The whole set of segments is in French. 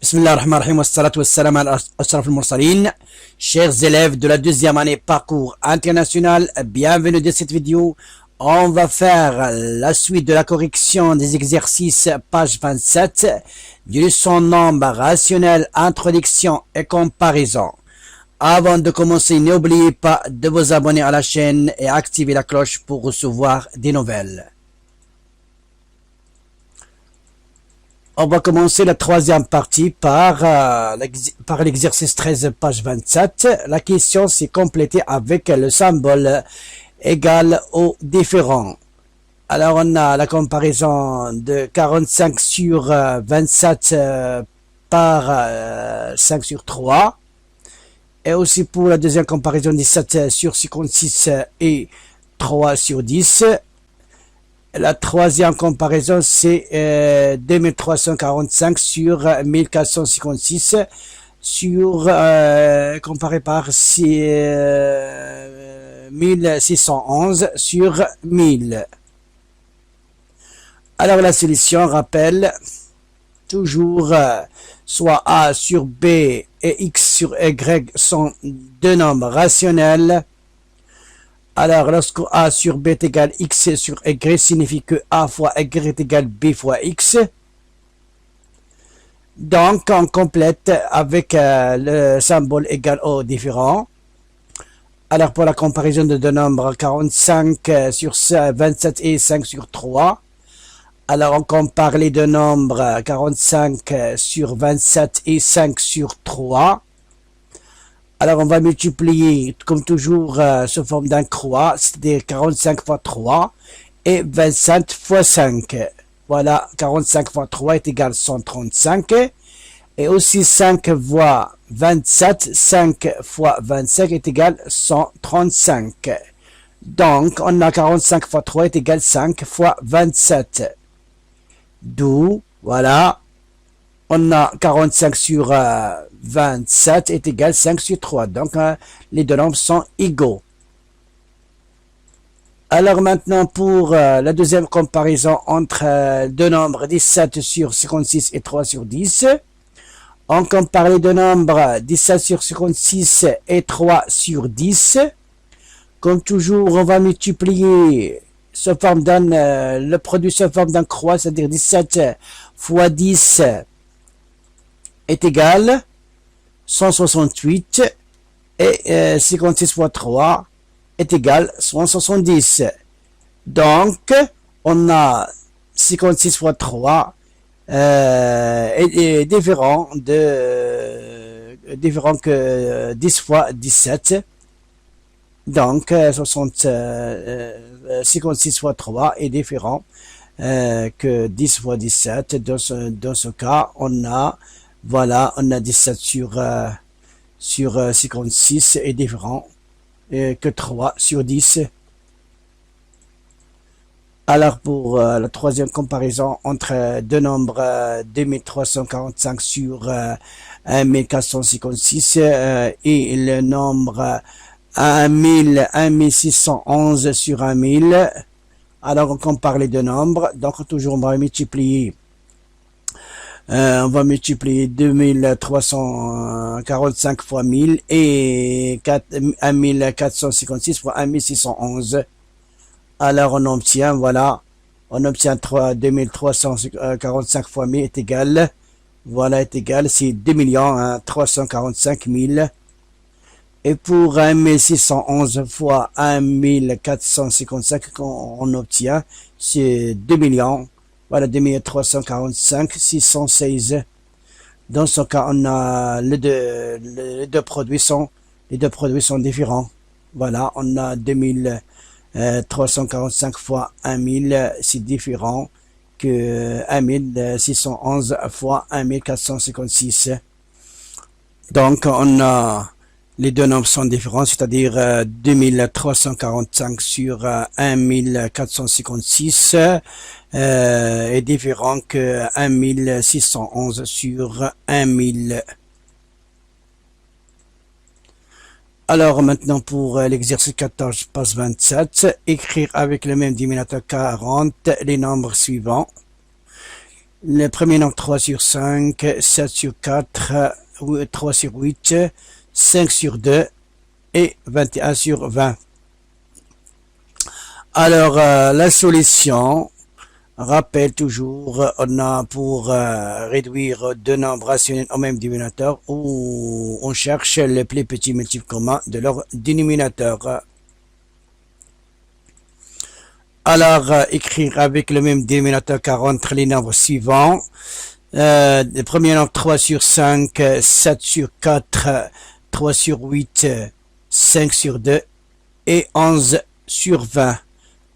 Bismillahirrahmanirrahim wa salatu wa salam ala ashraf al-mursalin. Chers élèves de la deuxième année parcours international, bienvenue dans cette vidéo. On va faire la suite de la correction des exercices page 27 du leçon nombre rationnel, introduction et comparaison. Avant de commencer, n'oubliez pas de vous abonner à la chaîne et activer la cloche pour recevoir des nouvelles. On va commencer la troisième partie par l'exercice 13, page 27. La question s'est complétée avec le symbole égal ou différent. Alors, on a la comparaison de 45 sur 27 par 5 sur 3. Et aussi pour la deuxième comparaison, 17 sur 56 et 3 sur 10. La troisième comparaison, c'est 2345 sur 1456 sur comparé par 1611 sur 1000. Alors la solution rappelle toujours soit A sur B et X sur Y sont deux nombres rationnels. Alors, lorsque A sur B est égal X sur Y, signifie que A fois Y est égal B fois X. Donc, on complète avec le symbole égal ou différent. Alors, pour la comparaison de deux nombres, 45 sur 27 et 5 sur 3. Alors, on compare les deux nombres, 45 sur 27 et 5 sur 3. Alors, on va multiplier, comme toujours, sous forme d'un croix, c'est-à-dire 45 fois 3 et 27 fois 5. Voilà, 45 fois 3 est égal à 135. Et aussi 5 fois 27, 5 fois 25 est égal à 135. Donc, on a 45 fois 3 est égal à 5 fois 27. D'où, voilà, on a 45 sur 27 est égal à 5 sur 3. Donc, les deux nombres sont égaux. Alors maintenant, pour la deuxième comparaison entre deux nombres, 17 sur 56 et 3 sur 10. On compare les deux nombres, 17 sur 56 et 3 sur 10. Comme toujours, on va multiplier sous forme d'un, le produit sous forme d'un croix, c'est-à-dire 17 fois 10 est égal 168 et 56 fois 3 est égal 170. Donc, on a 56 fois 3 est différent que 10 fois 17. Donc, 56 fois 3 est différent que 10 fois 17. Dans ce cas, on a 17 sur 56 est différent que 3 sur 10. Alors pour la troisième comparaison entre deux nombres 2345 sur 1456 et le nombre 1611 sur 1000. Alors on compare les deux nombres. Donc toujours on va multiplier. On va multiplier 2345 fois 1000 et 1456 fois 1611. Alors on obtient, voilà, on obtient 2345 fois 1000 est égal, voilà, est égal, c'est 2 345 000. Et pour 1611 fois 1455 qu'on obtient, c'est 2 millions. Voilà, 2345 616. Dans ce cas, on a les deux produits sont différents. Voilà, on a 2345 fois 1000, c'est différent que 1611 fois 1456. Donc, on a les deux nombres sont différents, c'est-à-dire 2345 sur 1456 est différent que 1611 sur 1000. Alors maintenant pour l'exercice 14, page 27, écrire avec le même dénominateur 40 les nombres suivants. Le premier nombre 3 sur 5, 7 sur 4, 3 sur 8, 5 sur 2 et 21 sur 20. Alors, la solution, rappelle toujours, on a pour réduire deux nombres rationnels au même dénominateur, où on cherche le plus petit multiple commun de leur dénominateur. Alors, écrire avec le même dénominateur 40 les nombres suivants. Le premier nombre 3 sur 5, 7 sur 4, 3 sur 8, 5 sur 2 et 11 sur 20.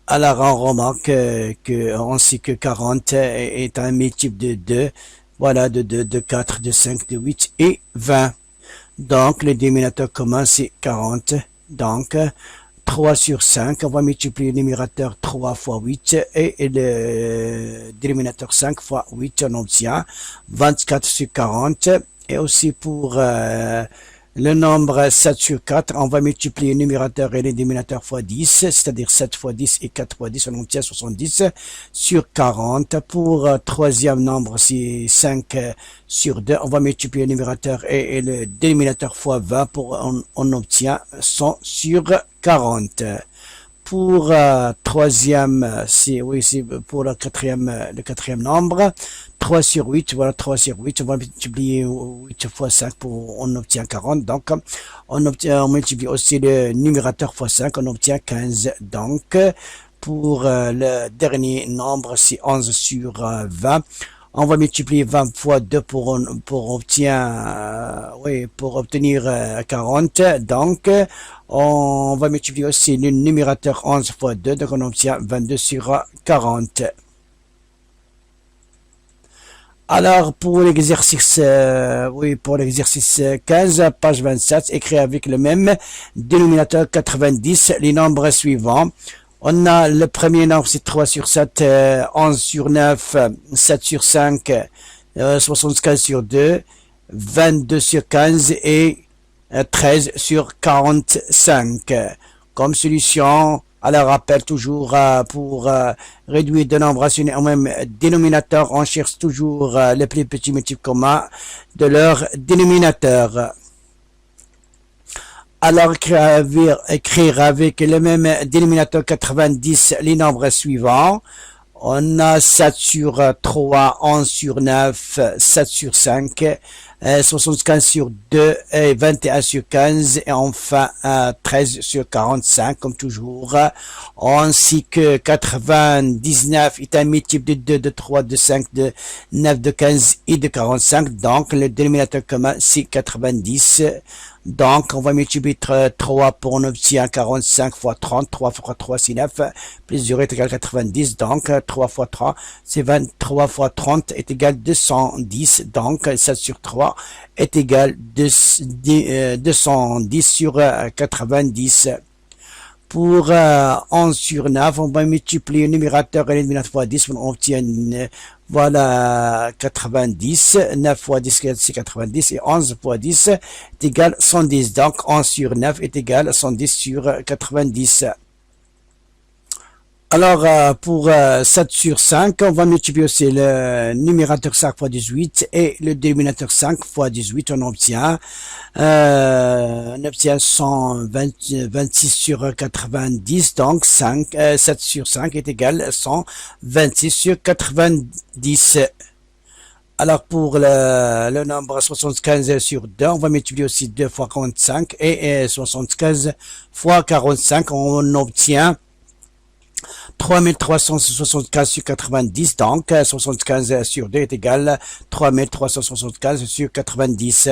Alors, on remarque on sait que 40 est un multiple de 2, voilà, de 2, de 4, de 5, de 8 et 20. Donc, le dénominateur commun, c'est 40. Donc, 3 sur 5, on va multiplier le numérateur 3 fois 8 et le dénominateur 5 fois 8, on obtient 24 sur 40. Et aussi pour le nombre 7 sur 4, on va multiplier le numérateur et le dénominateur fois 10, c'est-à-dire 7 fois 10 et 4 fois 10, on obtient 70 sur 40. Pour troisième nombre, c'est 5 sur 2, on va multiplier le numérateur et le dénominateur fois 20, on obtient 100 sur 40. Pour troisième, c'est pour le quatrième nombre, 3 sur 8, voilà 3 sur 8, on va multiplier 8 fois 5 on obtient 40, donc on multiplie aussi le numérateur fois 5, on obtient 15, donc pour le dernier nombre, c'est 11 sur 20, on va multiplier 20 fois 2 pour obtenir 40. Donc, on va multiplier aussi le numérateur 11 fois 2. Donc, on obtient 22 sur 40. Alors, pour l'exercice, pour l'exercice 15, page 27, écrit avec le même dénominateur 90, les nombres suivants. On a le premier nombre, c'est 3 sur 7, 11 sur 9, 7 sur 5, 75 sur 2, 22 sur 15 et 13 sur 45. Comme solution, alors rappelle toujours pour réduire deux nombres rationnels au même dénominateur, on cherche toujours le plus petit multiple commun de leur dénominateur. Alors, écrire avec le même dénominateur 90 les nombres suivants. On a 7 sur 3, 11 sur 9, 7 sur 5, 75 sur 2, et 21 sur 15, et enfin 13 sur 45, comme toujours. Ainsi que 99 est un multiple de 2, de 3, de 5, de 9, de 15 et de 45. Donc, le dénominateur commun, c'est 90. Donc, on va multiplier 3 pour on obtient 45 fois 30. 3 fois 3, c'est 9. Plus 0 est égal à 90. Donc, 3 fois 3, c'est 23 fois 30 est égal à 210. Donc, 7 sur 3 est égal à 210 sur 90. Pour 11 sur 9, on va multiplier le numérateur et le dénominateur fois 10, on obtient voilà 90, 9 fois 10 c'est 90 et 11 fois 10 est égal à 110. Donc 11 sur 9 est égal à 110 sur 90. Alors, pour 7 sur 5, on va multiplier aussi le numérateur 5 fois 18 et le dénominateur 5 fois 18. On obtient 126 sur 90. Donc, 7 sur 5 est égal à 126 sur 90. Alors, pour le nombre 75 sur 2, on va multiplier aussi 2 fois 45 et 75 fois 45. On obtient 3375 sur 90, donc 75 sur 2 est égal à 3375 sur 90.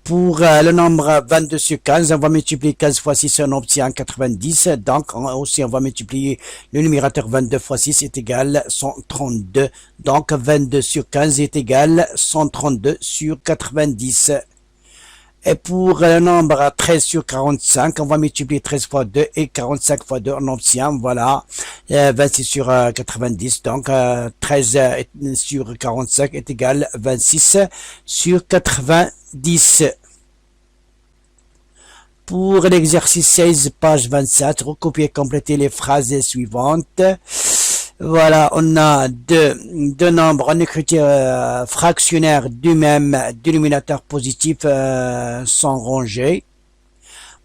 Pour le nombre 22 sur 15, on va multiplier 15 fois 6, on obtient 90. Donc, aussi, on va multiplier le numérateur 22 fois 6 est égal à 132. Donc, 22 sur 15 est égal à 132 sur 90. Et pour le nombre 13 sur 45, on va multiplier 13 fois 2 et 45 fois 2, on obtient, voilà, 26 sur 90. Donc, 13 sur 45 est égal à 26 sur 90. Pour l'exercice 16, page 27, recopier et compléter les phrases suivantes. Voilà, on a deux nombres en écriture fractionnaire du même dénominateur positif sans rangées.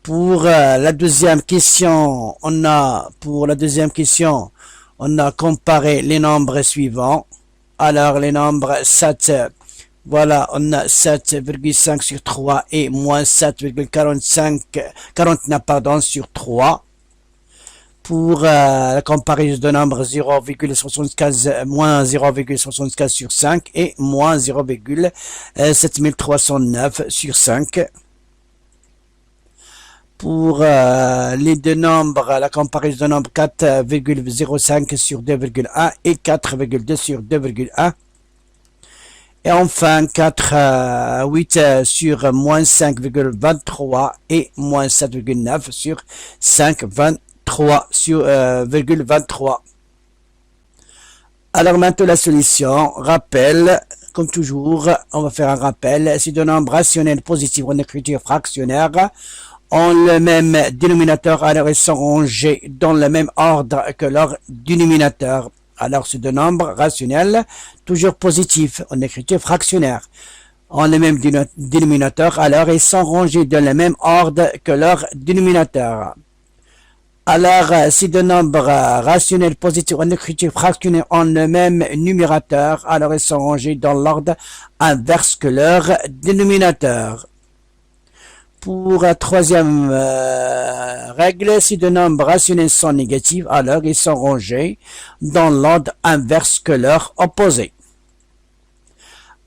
Pour la deuxième question, on a comparé les nombres suivants. Alors, les nombres 7, voilà, on a 7,5 sur 3 et moins 7,49 pardon, sur 3. Pour la comparaison de nombres 0,75, moins 0,75 sur 5 et moins 0,7309 sur 5. Pour les deux nombres, la comparaison de nombres 4,05 sur 2,1 et 4,2 sur 2,1. Et enfin 8 sur moins 5,23 et moins 7,9 sur 5,23 sur 23. Alors maintenant la solution, rappel, comme toujours, on va faire un rappel. Si deux nombres rationnels positifs en écriture fractionnaire ont le même dénominateur, alors ils sont rangés dans le même ordre que leur dénominateur. Alors, ces deux nombres rationnels, toujours positifs en écriture fractionnaire, ont le même dénominateur, alors ils sont rangés dans le même ordre que leur dénominateur. Alors, si deux nombres rationnels positifs en écriture fractionnaire ont le même numérateur, alors ils sont rangés dans l'ordre inverse que leur dénominateur. Pour la troisième règle, si deux nombres rationnels sont négatifs, alors ils sont rangés dans l'ordre inverse que leur opposé.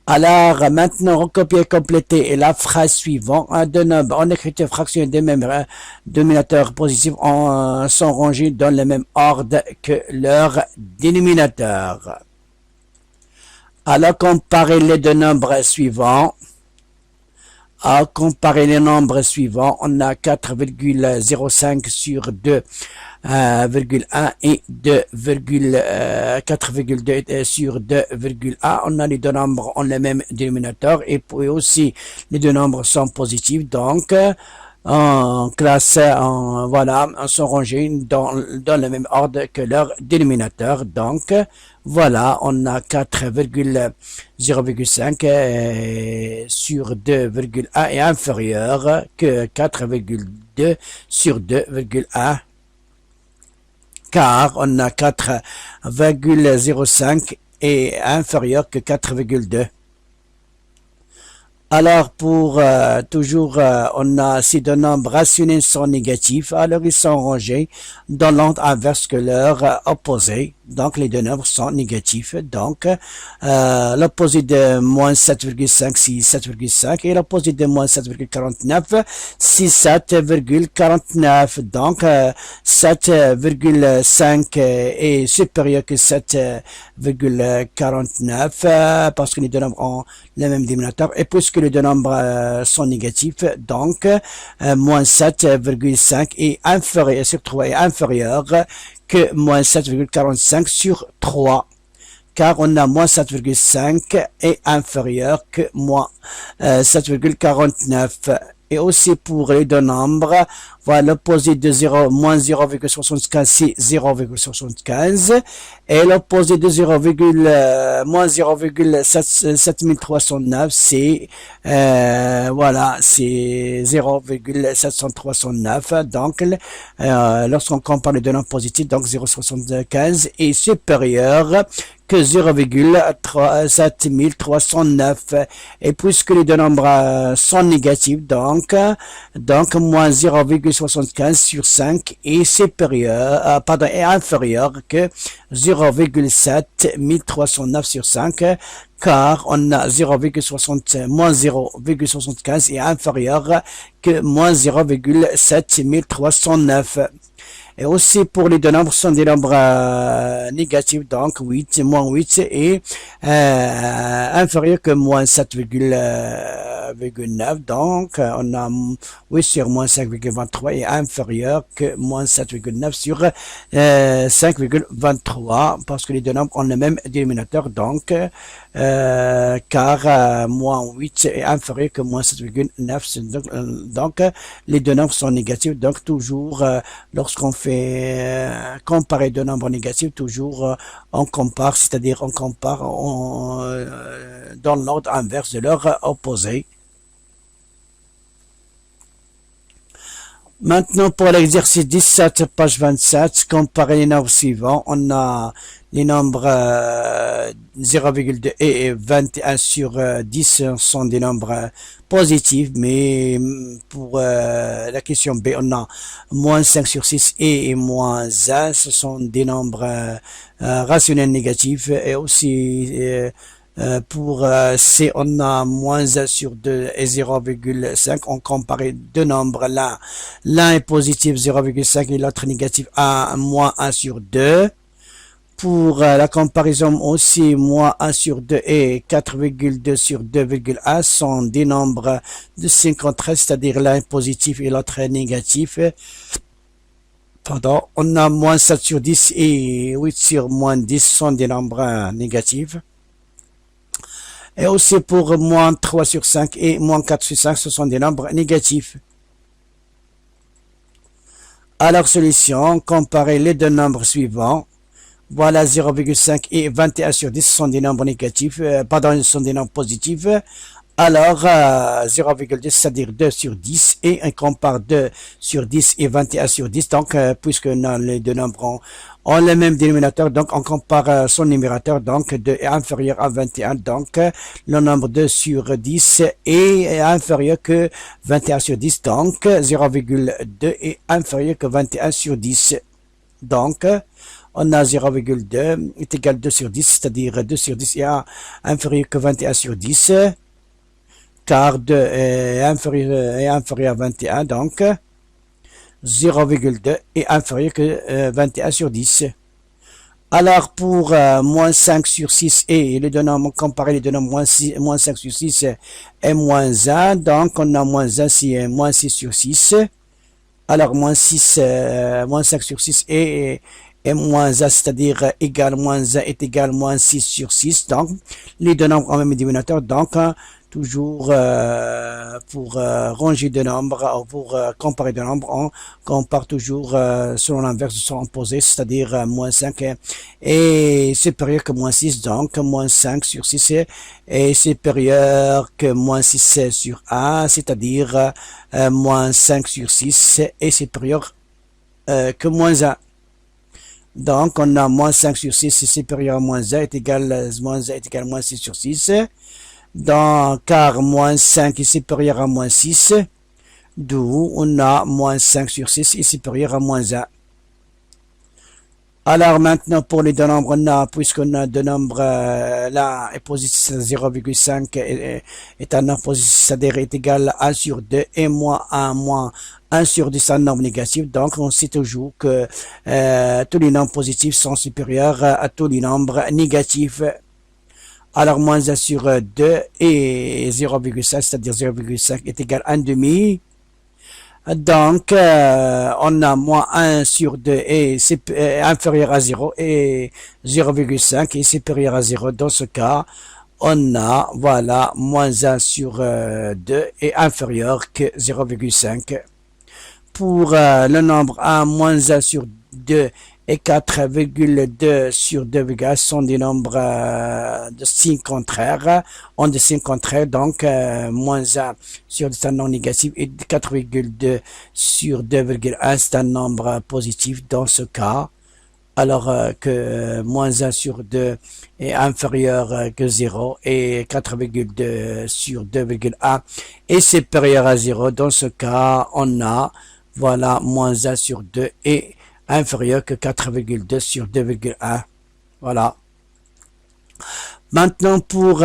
Alors, maintenant, recopier et compléter la phrase suivante. Deux nombres en écriture fractionnelle des mêmes dénominateurs positifs sont rangés dans le même ordre que leur dénominateur. Alors, comparer les deux nombres suivants. À comparer les nombres suivants, on a 4,05 sur 2,1 et 4,2 sur 2,1. On a les deux nombres ont le même dénominateur et puis aussi les deux nombres sont positifs. Donc, en classe, voilà, sont rangés dans le même ordre que leur dénominateur. Donc, voilà, on a 4,0,5 sur 2,1 est inférieur que 4,2 sur 2,1 car on a 4,05 est inférieur que 4,2. Alors, pour toujours, on a si deux nombres rationnels sont négatifs, alors ils sont rangés dans l'ordre inverse que leur opposé. Donc, les deux nombres sont négatifs. Donc, l'opposé de moins 7,5, c'est 7,5 et l'opposé de moins 7,49, c'est 7,49. Donc, 7,5 est supérieur que 7,49 parce que les deux nombres ont le même dénominateur et puisque les deux nombres sont négatifs, donc moins 7,5 est inférieur sur 3 est inférieur que moins 7,45 sur 3 car on a moins 7,5 est inférieur que moins 7,49. Et aussi pour les deux nombres, voilà l'opposé de 0, moins 0,75 c'est 0,75 et l'opposé de 0, moins 0,7309 c'est voilà c'est 0,739. Donc lorsqu'on compare les deux nombres positifs, donc 0,75 est supérieur que 0,7309 et puisque les deux nombres sont négatifs, donc moins 0,75 sur 5 est supérieur, est inférieur que 0,7309 sur 5 car on a moins 0,75 est inférieur que moins 0,7309. Et aussi pour les deux nombres sont des nombres négatifs, donc 8, moins 8 est inférieur que moins 7,49. 5,9. Donc, on a 8 sur moins 5,23 est inférieur que moins 7,9 sur 5,23 parce que les deux nombres ont le même dénominateur. Donc, car moins 8 est inférieur que moins 7,9. Donc, les deux nombres sont négatifs. Donc, toujours, lorsqu'on fait comparer deux nombres négatifs, toujours on compare, c'est-à-dire on compare dans l'ordre inverse de leur opposé. Maintenant, pour l'exercice 17, page 27, comparer les nombres suivants. On a les nombres 0,2 et 21 sur 10 sont des nombres positifs, mais pour la question B, on a moins 5 sur 6 et moins 1, ce sont des nombres rationnels négatifs, et aussi pour C, on a moins 1 sur 2 et 0,5. On compare deux nombres. L'un est positif 0,5 et l'autre négatif à moins 1 sur 2. Pour la comparaison aussi, moins 1 sur 2 et 4,2 sur 2,1 sont des nombres de 53, c'est-à-dire l'un est positif et l'autre est négatif. Pardon, on a moins 7 sur 10 et 8 sur moins 10 sont des nombres négatifs. Et aussi pour moins 3 sur 5 et moins 4 sur 5, ce sont des nombres négatifs. Alors, solution, comparer les deux nombres suivants. Voilà, 0,5 et 21 sur 10 sont des nombres négatifs, ce sont des nombres positifs. Alors, 0,10, c'est-à-dire 2 sur 10, et on compare 2 sur 10 et 21 sur 10. Donc, puisque les deux nombres ont le même dénominateur, donc on compare son numérateur, donc 2 est inférieur à 21. Donc, le nombre 2 sur 10 est inférieur que 21 sur 10. Donc, 0,2 est inférieur que 21 sur 10. Donc, on a 0,2 est égal à 2 sur 10, c'est-à-dire 2 sur 10 est inférieur que 21 sur 10, car 2 est inférieur à 21, donc 0,2 est inférieur que 21 sur 10. Alors, pour moins 5 sur 6 et les deux nombres, comparer les deux nombres, moins 5 sur 6 et moins 1, donc on a moins 1 c'est moins 6 sur 6. Alors, moins 5 sur 6 et moins 1, c'est-à-dire égal moins 1 est égal moins 6 sur 6. Donc, les deux nombres ont le même dénominateur. Donc, toujours pour ranger deux nombres, ou pour comparer deux nombres, on compare toujours selon l'inverse de son opposé, c'est-à-dire moins 5 est supérieur que moins 6. Donc, moins 5 sur 6 est supérieur que moins 6 sur 1, c'est-à-dire moins 5 sur 6 est supérieur que moins 1. Donc, on a moins 5 sur 6 est supérieur à moins 1 est égal à moins 6 sur 6. Donc, car moins 5 est supérieur à moins 6, d'où on a moins 5 sur 6 est supérieur à moins 1. Alors maintenant, pour les deux nombres, puisqu'on a deux nombres, là est positif 0,5 est un nombre positif, c'est-à-dire est égal à 1 sur 2 et moins 1 sur 10 un nombre négatif. Donc on sait toujours que tous les nombres positifs sont supérieurs à tous les nombres négatifs. Alors moins 1 sur 2 et 0,5, c'est-à-dire 0,5 est égal à 1 demi. Donc, on a moins 1 sur 2 et c'est inférieur à 0 et 0,5 est supérieur à 0. Dans ce cas, on a, voilà, moins 1 sur 2 est inférieur que 0,5. Pour le nombre 1, moins 1 sur 2 et 4,2 sur 2,1 sont des nombres de signes contraires, ont des signes contraires, donc moins 1 sur 2 c'est un nombre négatif et 4,2 sur 2,1 c'est un nombre positif dans ce cas, alors que moins 1 sur 2 est inférieur que 0 et 4,2 sur 2,1 est supérieur à 0. Dans ce cas, on a, voilà, moins 1 sur 2 est inférieur que 4,2 sur 2,1. Voilà. Maintenant, pour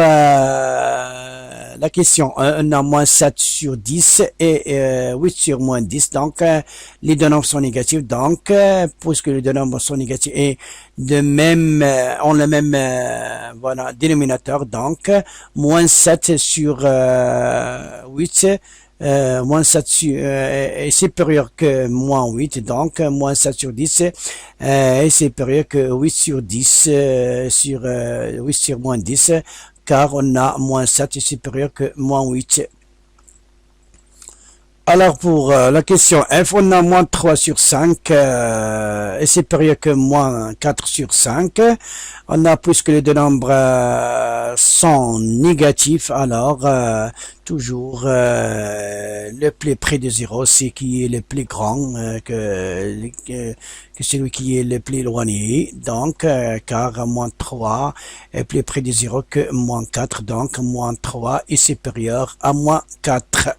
la question, on a moins 7 sur 10 et 8 sur moins 10. Donc, les deux nombres sont négatifs. Donc, puisque les deux nombres sont négatifs et de même, ont le même voilà, dénominateur, donc, moins 7 sur 8, moins 7 est supérieur que moins 8, donc moins 7 sur 10 est supérieur que 8 sur 10 sur 8 sur moins 10, car on a moins 7 est supérieur que moins 8. Alors pour la question F, on a moins 3 sur 5 est supérieur que moins 4 sur 5. On a, puisque les deux nombres sont négatifs, alors toujours le plus près de 0, c'est qui est le plus grand que celui qui est le plus éloigné. Donc, car moins 3 est plus près de 0 que moins 4, donc moins 3 est supérieur à moins 4.